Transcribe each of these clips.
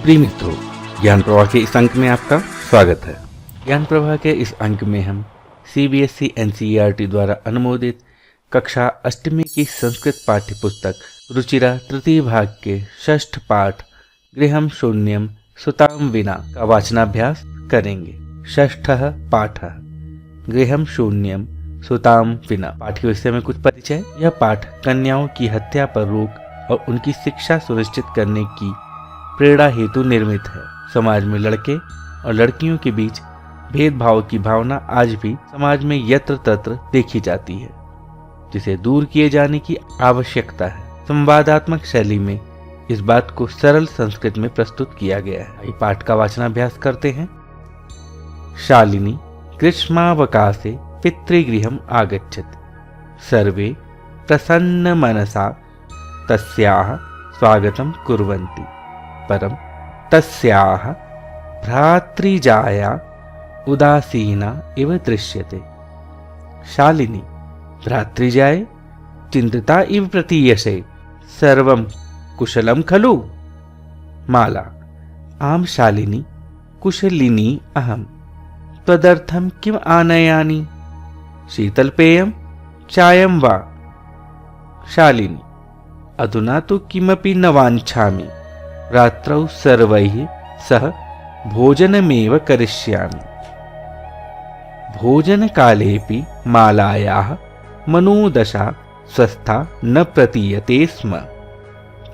प्रिय मित्रों, ज्ञान प्रवाह के इस अंक में आपका स्वागत है। ज्ञान प्रवाह के इस अंक में हम CBSE NCERT द्वारा अनुमोदित कक्षा 8वीं की संस्कृत पाठ्य पुस्तक रुचिरा तृतीय भाग के 6ठ पाठ गृहम शून्यम सुताम विना का वाचनाभ्यास करेंगे। 6ठः पाठः गृहम शून्यम सुताम विना। पाठ के विषय में कुछ परिचय। यह पाठ कन्याओं की हत्या पर रोक और उनकी शिक्षा सुनिश्चित करने की प्रेरणा हेतु निर्मित है। समाज में लड़के और लड़कियों के बीच भेदभाव की भावना आज भी समाज में यत्र तत्र देखी जाती है, जिसे दूर किए जाने की आवश्यकता है। संवादात्मक शैली में इस बात को सरल संस्कृत में प्रस्तुत किया गया है। पाठ का वाचनाभ्यास करते हैं। शालिनी ग्रीष्मावकाशे पितृगृहम् आगच्छति। सर्वे प्रसन्न मनसा तस्याः स्वागतं कुर्वन्ति। परं तस्याः भ्रातृजाया उदासीना इव दृश्यते। शालिनी भ्रातृजाये चिंतिता इव प्रतीयसे। सर्वं कुशलं खलु? माला आम शालिनी कुशलिनी अहम्। त्वदर्थं किम् आनयानि? शीतलपेयं चायं वा? शालिनी अधुना तु किमपि न वाञ्छामि। रात्रौ सर्वैः सह भोजनमेव करिष्यामि। भोजनकालेऽपि मालायाः मनोदशा स्वस्था न प्रतीयते स्म।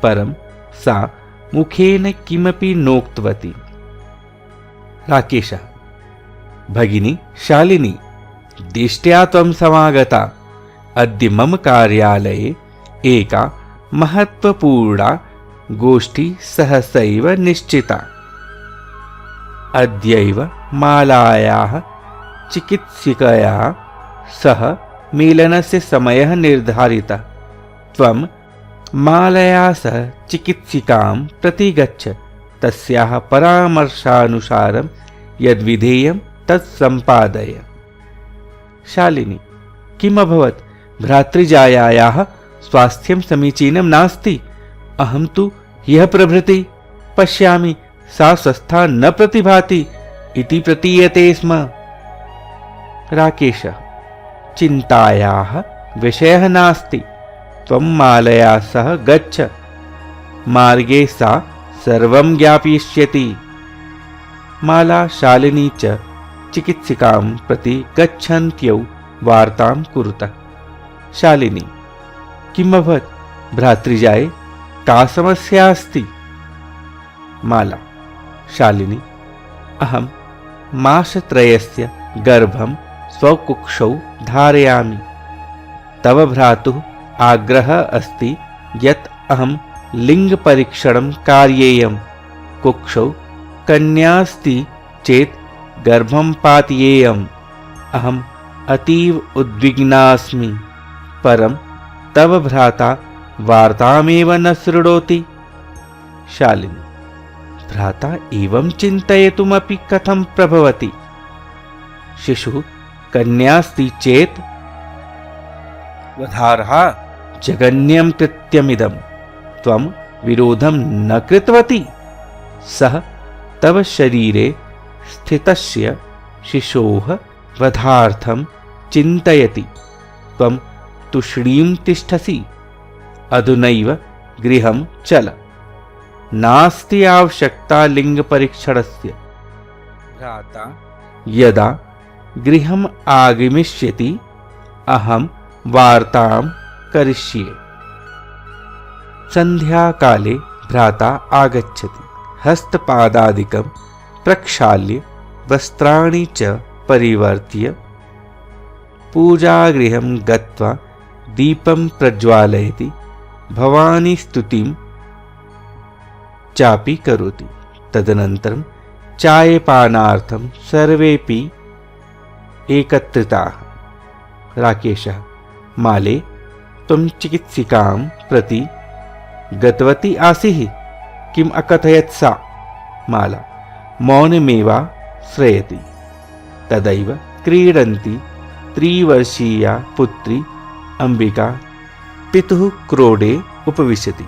परं सा मुखेन किमपि नोक्तवती। राकेशः भगिनी शालिनी, दिष्ट्या त्वं समागता। अद्य मम कार्यालये एका महत्वपूर्णा गोष्ठी सहसैव निश्चिता। अद्यैव मालायाः चिकित्सिकया सह मेलनस्य समयः निर्धारितः। त्वं मालया सह चिकित्सिकां प्रति गच्छ। तस्याः परामर्शानुसारं यद्विधेयं तत् सम्पादय। शालिनी किम् अभवत्? भ्रातृजायायाः स्वास्थ्यं समीचीनं नास्ति। अहं तु ह्यः प्रभृति पश्यामि, सा स्वस्था न प्रतिभाति इति प्रतीयते स्म। राकेशः चिन्तायाः विषयः नास्ति। त्वं मालया सह गच्छ। मार्गे सा सर्वं ज्ञापयिष्यति। माला शालिनी च चिकित्सिकां प्रति गच्छन्त्यौ वार्तां कुरुतः। शालिनी किम् अभवत्? भ्रातृजाये का समस्या अस्ति? माला शालिनी अहं मासत्रयस्य गर्भं स्वकुक्षौ धारयामि। तव भ्रातुः आग्रहः अस्ति यत् अहं लिङ्गपरीक्षणं कारयेयं। कुक्षौ कन्यास्ति चेत् गर्भं पातयेयम्। अहम् अतीव उद्विग्नास्मि। परं तव भ्राता वार्तामेव न शृणोति। शालिनी भ्राता एवं चिन्तयितुमपि कथं प्रभवति? शिशुः कन्यास्ति चेत् वधार्ह जघन्यं कृत्यमिदं। त्वं विरोधं न कृतवती। सः तव शरीरे स्थितस्य शिशोः वधार्थं चिन्तयति। त्वं तूष्णीं तिष्ठसि। अधुनैव गृहं चल। नास्ति आवश्यकता लिङ्गपरीक्षणस्य। भ्राता यदा गृहम् आगमिष्यति अहं वार्तां करिष्ये। सन्ध्याकाले भ्राता आगच्छति। हस्तपादादिकं प्रक्षाल्य वस्त्राणि च परिवर्त्य पूजागृहं गत्वा दीपं प्रज्वालयति। भवानी स्तुतिं चापि करोति। तदनन्तरं चायपानार्थं सर्वेपि एकत्रिताः। राकेशः माले त्वं चिकित्सिकां प्रति गतवती आसीः, किम् अकथयत् सा? माला मौनमेवा श्रयति। तदैव क्रीडन्ती 3 वर्षीया पुत्री अंबिका पितुः क्रोडे उपविशति।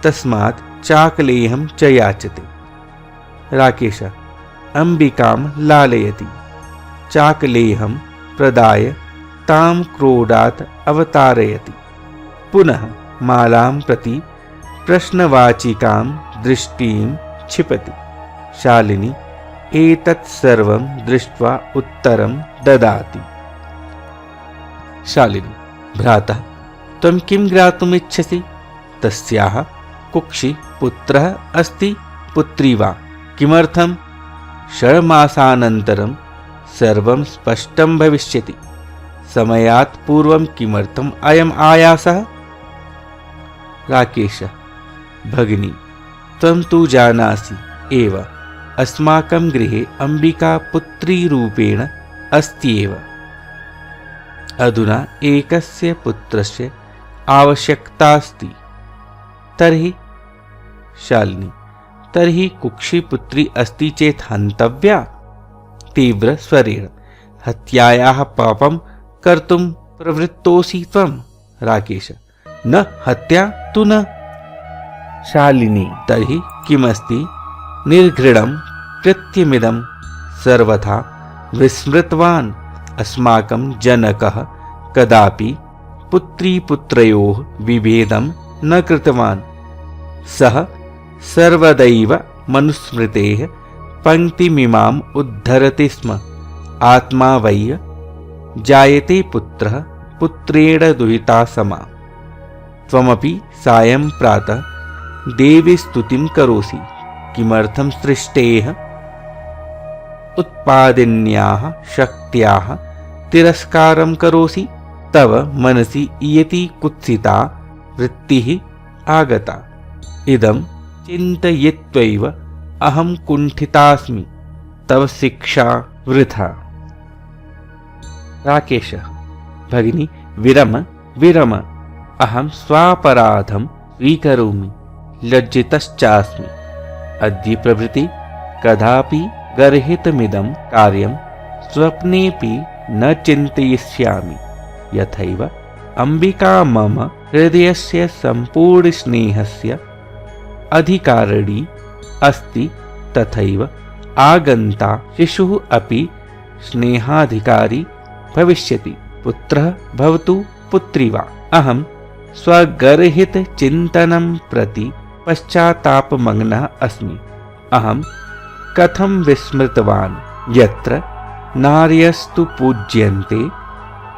तस्मात् चाकलेहं च याचते। राकेश अंबिकां लालयति चाकलेहं प्रदाय तां क्रोडात् अवतारयति पुनः मालां प्रति प्रश्नवाचिकां दृष्टिं क्षिपति। शालिनी एतत् सर्वं दृष्ट्वा उत्तरं ददाति। शालिनी भ्राता त्वं किं ज्ञातुम् इच्छसि? तस्याः कुक्षी पुत्रः अस्ति पुत्री वा? किमर्थं? 6 मासानन्तरं सर्वं स्पष्टं भविष्यति। समयात् पूर्वं किमर्थम् अयम् आयासः? राकेश भगिनी त्वं तु जानासि एव अस्माकं गृहे अंबिका पुत्रीरूपेण अस्ति एव। अधुना एकस्य पुत्रस्य आवश्यकता अस्ति। तर्हि? शालिनी तर्हि कुक्षी पुत्री अस्ति चेत् हन्तव्या? तीव्रस्वरेण हत्यायाः पापं कर्तुं प्रवृत्तोऽसि त्वं? राकेश न, हत्या तु न। शालिनी तर्हि किमस्ति? निर्घृणं कृत्यमिदं सर्वथा विस्मृतवान्। अस्माकं जनकः कदापि पुत्रीपुत्रयोः विभेदं न कृतवान्। सः सर्वदैव मनुस्मृतेः पंक्तिमिमाम् उद्धरति स्म। आत्मा वै जायते पुत्रः पुत्रेण दुहिता समा। त्वमपि सायं प्रातः देवी स्तुतिं करोसि। किमर्थं सृष्टेः उत्पादिन्याः शक्त्याः तिरस्कारं करोसि? तव मनसि इयती कुत्सिता वृत्तिः आगता। इदं चिन्तयित्वैव अहं कुण्ठितास्मि। तव शिक्षा वृथा। राकेश भगिनी विरम विरम। अहं स्वापराधं स्वीकरोमि। लज्जितश्चास्मि। अद्य प्रभृति कदापि गर्हितमिदं कार्यं स्वप्नेऽपि न चिन्तयिष्यामि। यथैव अंबिका मम हृदयस्य सम्पूर्णस्नेहस्य अधिकारिणी अस्ति, तथैव आगन्ता शिशुः अपि स्नेहाधिकारी भविष्यति। पुत्रः भवतु पुत्री वा। अहं स्वगर्हितचिन्तनं प्रति पश्चात्तापमग्नः अस्मि। अहं कथं विस्मृतवान् यत्र नार्यस्तु पूज्यन्ते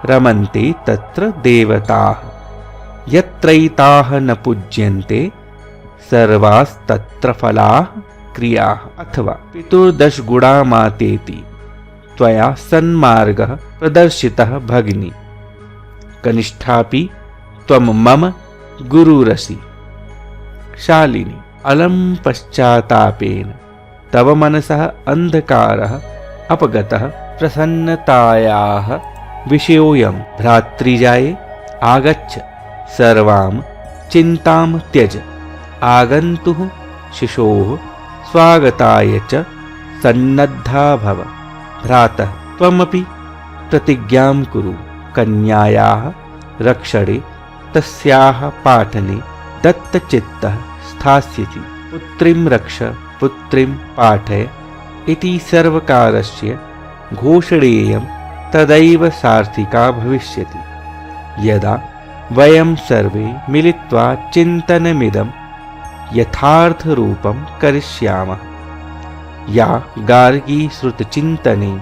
रमन्ते तत्र देवताः, यत्रैताः न पूज्यन्ते सर्वास्तत्र फलाः क्रियाः। अथवा पितुर्दशगुणामातेति त्वया सन्मार्गः प्रदर्शितः भगिनी। कनिष्ठापि त्वं मम गुरुरसि। शालिनी अलं पश्चात्तापेन तव मनसः अंधकारः अपगतः। प्रसन्नतायाः विषयोऽयं। भ्रातृजाये आगच्छ, सर्वां चिन्तां त्यज। आगन्तुः शिशोः स्वागताय च सन्नद्धा भव। भ्रातः त्वमपि प्रतिज्ञां कुरु। कन्यायाः रक्षणे तस्याः पाठने दत्तचित्तः स्थास्यति। पुत्रीं रक्ष, पुत्रीं पाठय इति सर्वकारस्य घोषणेयं तदैव सार्थिका भविष्यति। यदा वयं सर्वे मिलित्वा चिन्तनमिदं यथार्थरूपं करिष्यामः। या गार्गी श्रुतचिन्तने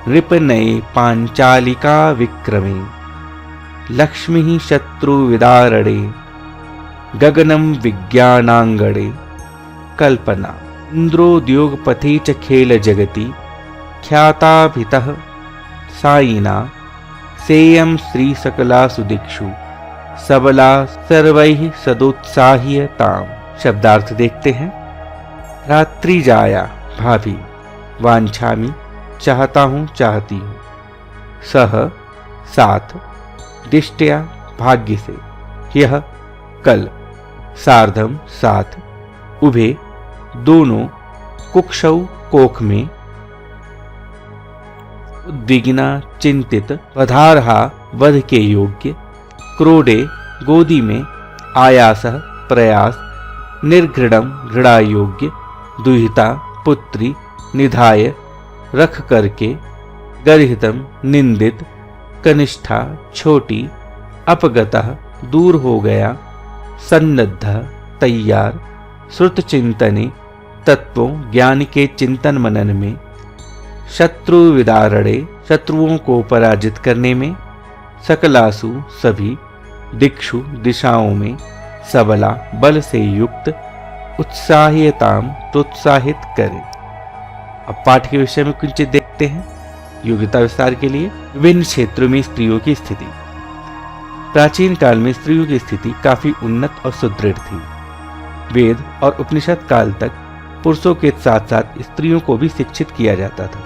नृपनये पाञ्चालिका विक्रमे, लक्ष्मीः शत्रुविदारणे गगनं विज्ञानाङ्गणे। कल्पना इन्द्रोद्योगपथे च खेलजगति ख्याताभितः सायिना सेयं श्रीसकलासु दिक्षु सबला सर्वैः सदोत्साह्यताम्। शब्दार्थ देखते हैं। रात्रि जाया भाभी, वांछामि चाहता हूँ चाहती हूँ। सह साथ दिष्टया भाग्य से। यह कल सार्धम साथ उभे दोनों कुक्षौ कोख में। उद्विग्ना चिंतित पधारहा वध के योग्य। क्रोडे गोदी में आयासः प्रयास निर्घृणं घृणा योग्य। दुहिता पुत्री निधाय रख करके, गर्हितम निंदित, कनिष्ठा छोटी, अपगतः दूर हो गया, सन्नद्ध तैयार, श्रुत चिंतने तत्वों ज्ञान के चिंतन मनन में, शत्रु विदारणे शत्रुओं को पराजित करने में, सकलासु सभी, दिक्षु दिशाओं में, सबला बल से युक्त, उत्साह्यताम प्रोत्साहित करे। अब पाठ के विषय में किंचित देखते हैं। योग्यता विस्तार के लिए विभिन्न क्षेत्रों में स्त्रियों की स्थिति। प्राचीन काल में स्त्रियों की स्थिति काफी उन्नत और सुदृढ़ थी। वेद और उपनिषद काल तक पुरुषों के साथ साथ स्त्रियों को भी शिक्षित किया जाता था।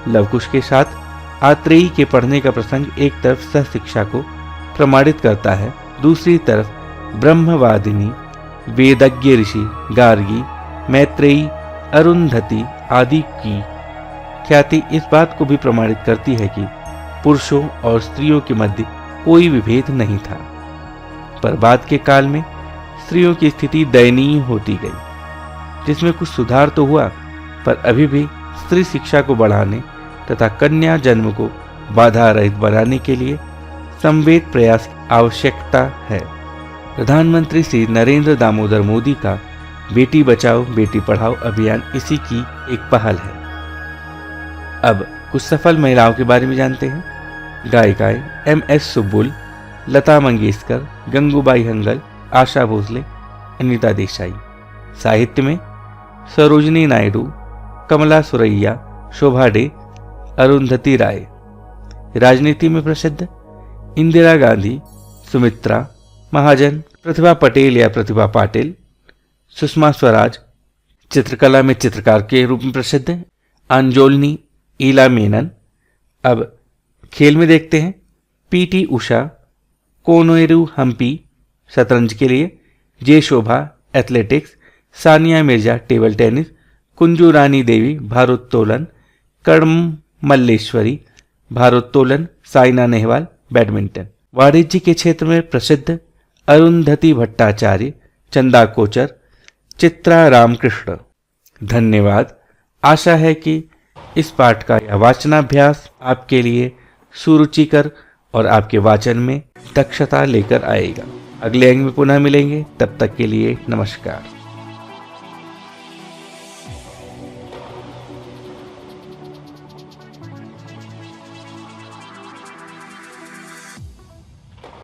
लवकुश के साथ आत्रेयी के पढ़ने का प्रसंग एक तरफ सह शिक्षा को प्रमाणित करता है, दूसरी तरफ ब्रह्मवादिनी वेदज्ञ ऋषि गार्गी, मैत्रेयी, अरुंधति आदि की ख्याति इस बात को भी प्रमाणित करती है कि पुरुषों और स्त्रियों के मध्य कोई विभेद नहीं था। पर बाद के काल में स्त्रियों की स्थिति दयनीय होती गई, जिसमें कुछ सुधार तो हुआ, पर अभी भी स्त्री शिक्षा को बढ़ाने तथा कन्या जन्म को बाधा रहित बनाने के लिए संवेद प्रयास की आवश्यकता है। प्रधानमंत्री श्री नरेंद्र दामोदर मोदी का बेटी बचाओ बेटी पढ़ाओ अभियान इसी की एक पहल है। अब कुछ सफल महिलाओं के बारे में जानते हैं। गायिकाएं MS सुब्बुल, लता मंगेशकर, गंगूबाई हंगल, आशा भोसले, अनीता देसाई। साहित्य में सरोजिनी नायडू, कमला सुरैया, शोभा डे, अरुंधति राय। राजनीति में प्रसिद्ध इंदिरा गांधी, सुमित्रा महाजन, प्रतिभा पटेल या प्रतिभा पाटिल, सुषमा स्वराज। चित्रकला में चित्रकार के रूप में प्रसिद्ध अंजोलनी ईला मेनन। अब खेल में देखते हैं। PT उषा, कोनेरू हम्पी शतरंज के लिए, J Shobha athletics, Sania Mirza table tennis, Kunjarani Devi भारोत्तोलन, कर्म मल्लेश्वरी भारोत्तोलन, साइना नेहवाल बैडमिंटन। वाणिज्य के क्षेत्र में प्रसिद्ध अरुंधति भट्टाचार्य, चंदा कोचर, चित्रा रामकृष्ण। धन्यवाद। आशा है कि इस पाठ का यह वाचनाभ्यास आपके लिए सुरुचिकर और आपके वाचन में दक्षता लेकर आएगा। अगले अंक में पुनः मिलेंगे, तब तक के लिए नमस्कार।